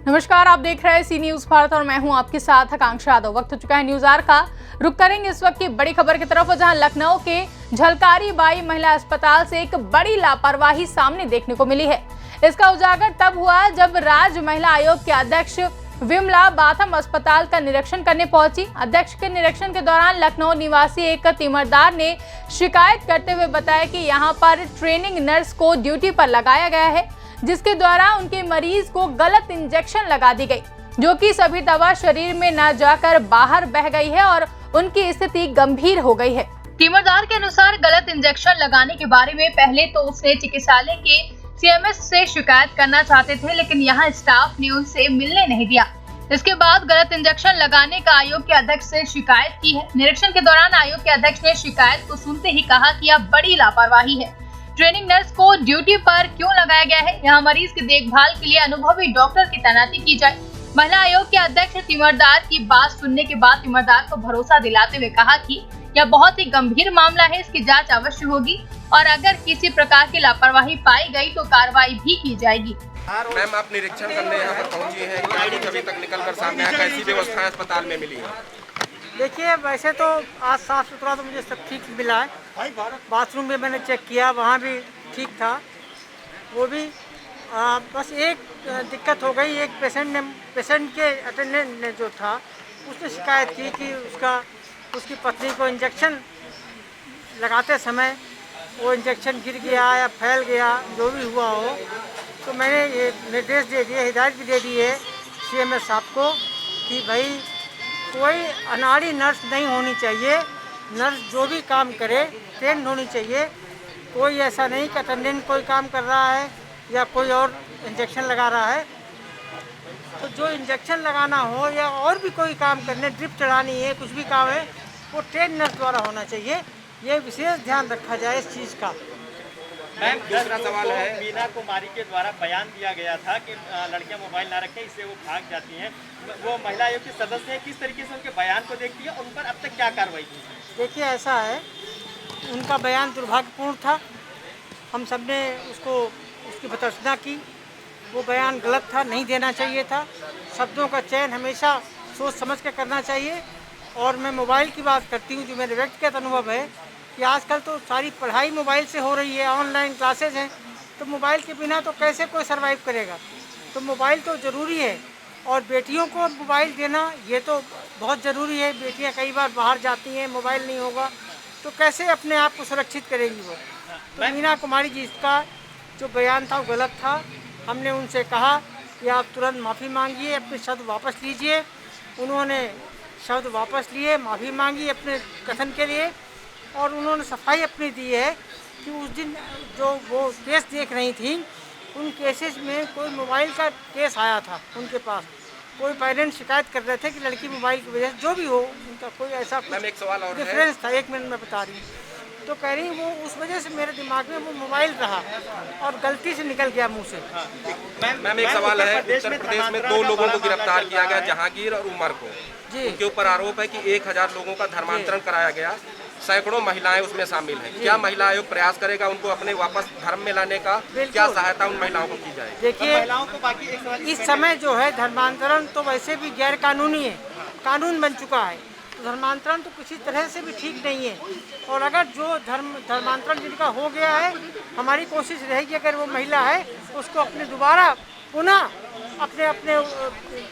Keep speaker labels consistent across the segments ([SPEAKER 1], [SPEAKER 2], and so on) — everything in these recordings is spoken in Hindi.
[SPEAKER 1] नमस्कार, आप देख रहे हैं सी न्यूज भारत और मैं हूं आपके साथ आकांक्षा यादव। वक्त हो चुका है न्यूज आवर का। रुक करेंगे इस वक्त की बड़ी खबर की तरफ, जहां लखनऊ के झलकारी बाई महिला अस्पताल से एक बड़ी लापरवाही सामने देखने को मिली है। इसका उजागर तब हुआ जब राज्य महिला आयोग के अध्यक्ष विमला बाथम अस्पताल का निरीक्षण करने पहुंची। अध्यक्ष के निरीक्षण के दौरान लखनऊ निवासी एक तीमरदार ने शिकायत करते हुए बताया कि यहां पर ट्रेनिंग नर्स को ड्यूटी पर लगाया गया है, जिसके द्वारा उनके मरीज को गलत इंजेक्शन लगा दी गई, जो कि सभी दवा शरीर में न जाकर बाहर बह गई है और उनकी स्थिति गंभीर हो गई है। तीमरदार के अनुसार गलत इंजेक्शन लगाने के बारे में पहले तो उसने चिकित्सालय के सीएमएस से शिकायत करना चाहते थे, लेकिन यहाँ स्टाफ ने उनसे मिलने नहीं दिया। इसके बाद गलत इंजेक्शन लगाने का आयोग के अध्यक्ष से शिकायत की है। निरीक्षण के दौरान आयोग के अध्यक्ष ने शिकायत को सुनते ही कहा कि यह बड़ी लापरवाही है। ट्रेनिंग नर्स को ड्यूटी पर क्यों लगाया गया है? यहाँ मरीज की देखभाल के लिए अनुभवी डॉक्टर की तैनाती की जाए। महिला आयोग के अध्यक्ष तीमरदार की बात सुनने के बाद तीमरदार को भरोसा दिलाते हुए कहा कि यह बहुत ही गंभीर मामला है, इसकी जांच अवश्य होगी और अगर किसी प्रकार की लापरवाही पाई गई तो कार्रवाई भी की जाएगी।
[SPEAKER 2] मैम, आप निरीक्षण करने यहाँ पर पहुँची हैं, अभी तक निकल कर सामने आया, कैसी व्यवस्थाएं अस्पताल में मिली है?
[SPEAKER 3] देखिए, वैसे तो आज साफ सुथरा तो मुझे सब ठीक मिला है। बाथरूम भी मैंने चेक किया, वहाँ भी ठीक था। वो भी बस एक दिक्कत हो गई, एक पेशेंट के अटेंडेंट ने जो था उसने शिकायत की कि उसकी पत्नी को इंजेक्शन लगाते समय वो इंजेक्शन गिर गया या फैल गया, जो भी हुआ हो। तो मैंने ये निर्देश दे दिए, हिदायत भी दे दी है सीएमएस साहब को कि भाई कोई अनाड़ी नर्स नहीं होनी चाहिए। नर्स जो भी काम करे ट्रेंड होनी चाहिए। कोई ऐसा नहीं कि अटेंडेंट कोई काम कर रहा है या कोई और इंजेक्शन लगा रहा है। तो जो इंजेक्शन लगाना हो या और भी कोई काम करने, ड्रिप चढ़ानी है, कुछ भी काम है, वो ट्रेंड नर्स द्वारा होना चाहिए। ये विशेष ध्यान रखा जाए इस चीज़ का।
[SPEAKER 4] मैम, दूसरा सवाल है, मीना कुमारी के द्वारा बयान दिया गया था कि लड़कियां मोबाइल ना रखें, इससे वो भाग जाती हैं। वो महिला आयोग के सदस्य हैं, किस तरीके से उनके बयान को देखती है और उन पर अब तक क्या कार्रवाई की?
[SPEAKER 3] देखिए, ऐसा है, उनका बयान दुर्भाग्यपूर्ण था। हम सब ने उसकी भर्त्सना की। वो बयान गलत था, नहीं देना चाहिए था। शब्दों का चयन हमेशा सोच समझ के करना चाहिए। और मैं मोबाइल की बात करती हूँ, जो मेरे व्यक्तिगत अनुभव है कि आजकल तो सारी पढ़ाई मोबाइल से हो रही है, ऑनलाइन क्लासेज हैं, तो मोबाइल के बिना तो कैसे कोई सर्वाइव करेगा। तो मोबाइल तो ज़रूरी है और बेटियों को मोबाइल देना ये तो बहुत ज़रूरी है। बेटियां कई बार बाहर जाती हैं, मोबाइल नहीं होगा तो कैसे अपने आप को सुरक्षित करेंगी वो। तो मीना कुमारी जी का जो बयान था वो गलत था। हमने उनसे कहा कि आप तुरंत माफ़ी मांगिए, अपने शब्द वापस लीजिए। उन्होंने शब्द वापस लिए, माफ़ी मांगी अपने कथन के लिए और उन्होंने सफाई अपनी दी है कि उस दिन जो वो केस देख रही थी, उन केसेस में कोई मोबाइल का केस आया था उनके पास। कोई पेरेंट्स शिकायत कर रहे थे कि लड़की मोबाइल की वजह से, जो भी हो उनका कोई ऐसा
[SPEAKER 2] एक सवाल और
[SPEAKER 3] डिफरेंस था। 1 मिनट में बता रही हूँ। तो कह रही वो उस वजह से मेरे दिमाग में वो मोबाइल रहा और गलती से निकल गया मुँह से।
[SPEAKER 2] मैम, एक सवाल है, उत्तर प्रदेश में 2 लोगों को गिरफ्तार किया गया, जहांगीर और उमर को। उनके ऊपर आरोप है कि 1000 लोगों का धर्मांतरण कराया गया, सैकड़ों महिलाएं उसमें शामिल हैं। क्या महिला आयोग प्रयास करेगा उनको अपने वापस धर्म में लाने का? क्या सहायता उन महिलाओं को की जाएगी?
[SPEAKER 3] देखिए, महिलाओं को बाकी इस समय जो है धर्मांतरण तो वैसे भी गैर कानूनी है, कानून बन चुका है। तो धर्मांतरण तो किसी तरह से भी ठीक नहीं है। और अगर जो धर्मांतरण जिनका हो गया है, हमारी कोशिश रहेगी अगर वो महिला है उसको अपने दोबारा पुनः अपने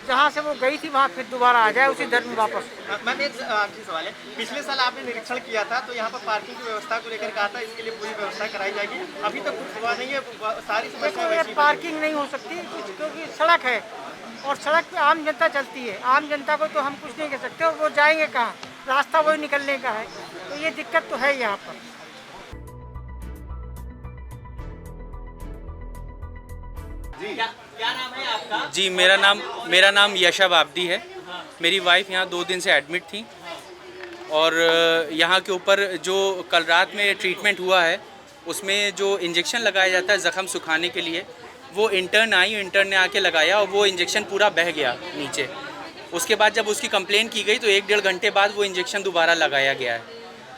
[SPEAKER 3] जहाँ से वो गई थी वहाँ फिर दोबारा आ जाए उसी धर्म में वापस।
[SPEAKER 4] मैम, एक आखिरी सवाल है, पिछले साल आपने निरीक्षण किया था तो यहाँ पर पार्किंग की व्यवस्था को लेकर कहा था इसके लिए पूरी व्यवस्था कराई जाएगी। अभी तक कुछ हुआ नहीं है, सारी समस्या
[SPEAKER 3] पार्किंग नहीं हो सकती क्योंकि सड़क है और सड़क पे आम जनता चलती है। आम जनता को तो हम कुछ नहीं कह सकते और वो जाएंगे कहाँ, रास्ता वही निकलने का है। तो ये दिक्कत तो है यहाँ पर।
[SPEAKER 4] क्या नाम है आपका?
[SPEAKER 5] जी, मेरा नाम यशब आब्दी है। मेरी वाइफ यहाँ 2 दिन से एडमिट थी और यहाँ के ऊपर जो कल रात में ट्रीटमेंट हुआ है उसमें जो इंजेक्शन लगाया जाता है ज़ख़म सुखाने के लिए, वो इंटर्न ने आके लगाया और वो इंजेक्शन पूरा बह गया नीचे। उसके बाद जब उसकी कंप्लेन की गई तो 1-1.5 घंटे बाद वो इंजेक्शन दोबारा लगाया गया है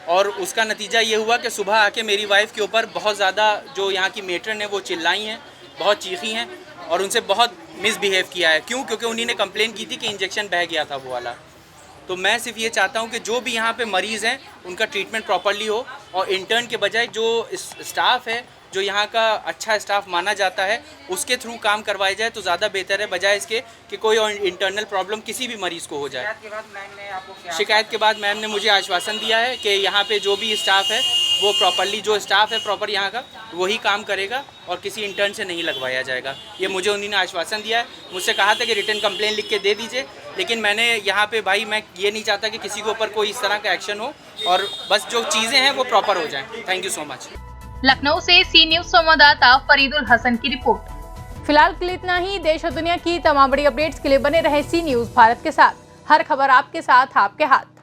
[SPEAKER 5] और उसका नतीजा ये हुआ कि सुबह आके मेरी वाइफ के ऊपर बहुत ज़्यादा जो यहाँ की मेट्रन है वो चिल्लाई हैं, बहुत चीखी हैं और उनसे बहुत मिसबिहेव किया है। क्यों? क्योंकि उन्हीं ने कंप्लेन की थी कि इंजेक्शन बह गया था वो वाला। तो मैं सिर्फ ये चाहता हूँ कि जो भी यहाँ पे मरीज़ हैं उनका ट्रीटमेंट प्रॉपर्ली हो, और इंटर्न के बजाय जो स्टाफ है, जो यहाँ का अच्छा स्टाफ माना जाता है, उसके थ्रू काम करवाया जाए तो ज़्यादा बेहतर है, बजाय इसके कि कोई और इंटरनल प्रॉब्लम किसी भी मरीज़ को हो जाए। शिकायत के बाद मैम ने मुझे आश्वासन दिया है कि यहाँ पे जो भी स्टाफ है वो प्रॉपर्ली, जो स्टाफ है प्रॉपर यहाँ का, वही काम करेगा और किसी इंटर्न से नहीं लगवाया जाएगा। ये मुझे उन्होंने आश्वासन दिया है। मुझसे कहा था कि रिटर्न कंप्लेन लिख के दे दीजिए, लेकिन मैंने यहाँ पे भाई मैं ये नहीं चाहता कि किसी के ऊपर कोई इस तरह का एक्शन हो, और बस जो चीज़ें हैं वो प्रॉपर हो जाएँ। Thank you so much.
[SPEAKER 1] Lucknow से सी न्यूज संवाददाता फरीदुल हसन की रिपोर्ट। फिलहाल के लिए इतना ही। देश और दुनिया की तमाम बड़ी अपडेट्स के लिए बने रहे सी न्यूज भारत के साथ। हर खबर आपके साथ, आपके हाथ।